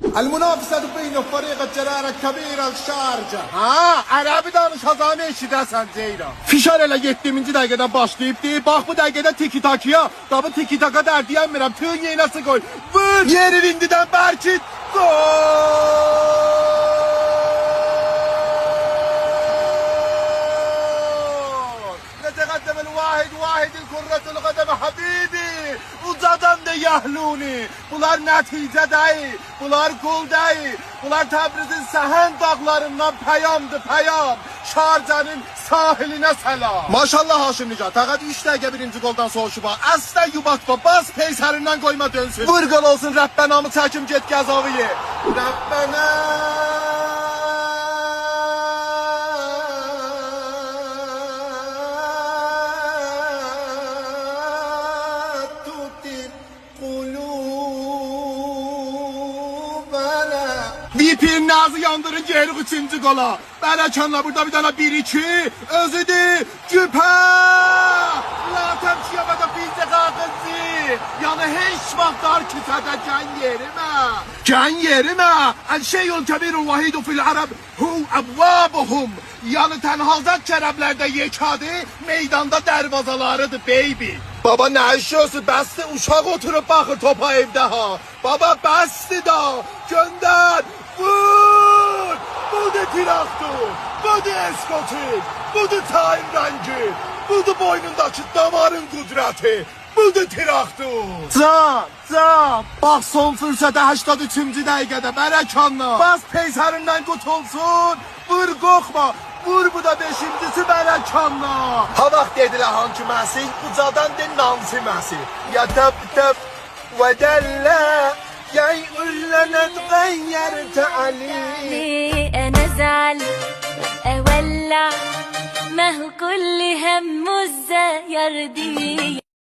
المنافسة بين فريق الجرارة الكبيرة الشارجة. Ha, Ərəbi danışacağını eşidəsən Ceyran. Fişar elə 7-ci dəqiqədən başlayıbdı. Bax bu dəqiqədə tiki-takiya. Dabı tiki-taka dər deyəmirəm. Tüyün yeynəsi qoy. Vur! Yerin indidən Bərkit. Gol! نتقدم 1-1 الكرة القدم حبيبي. Ucadan da yahluni. Bunlar nəticə deyil. Bunlar gol deyil. Bunlar Təbrizin səhən dağlarından pəyamdır, pəyam. Şarcanın sahilinə səlam. Maşallah Haşim Nicat. Fəqət 3 dəqiqə birinci goldan soğuşuba. Əslə yubatma. Bas peysərindən qoyma dönsün. Vur gol olsun Rəbbənamı çəkim get gəzavıyı. Rəbbənə. VP'nin ağzı yandırın geri 3. gola. Bərəkanla burada bir dana 1-2. Özüdür. Güpə. Latem şiyabada bilcə qağızı. Yəni heç vaxt dar küsədə gən yerimə. Gən yerimə. El-şeyul kebirul vahidu fil ərəb. Hu əbvabuhum. Yəni tənhalcat kərəblərdə yekadı. Meydanda dərvazalarıdır baby. Baba nə işiyorsun? Bəsdi uşaq oturup baxır topa evdə ha. Baba bəsdi da. Gönder. Vur! Budur traktor, budur eskotin, budur tayin rengi, budur boynundaki damarın kudreti, budur traktor. Can, bak son fürsədə 83-cü dəqiqədə Bərəkanla. Bas peysərindən qutulsun, vur qoxma, vur bu da 5-incisi Bərəkanla. Ha vaxt dedilər hanki məsi, ucadan de nansi məsi. Ya təb və dəllə. يقول لنا اتغيرت عليه انا ازعل اولع ما هو كل همه ازاي يرضيه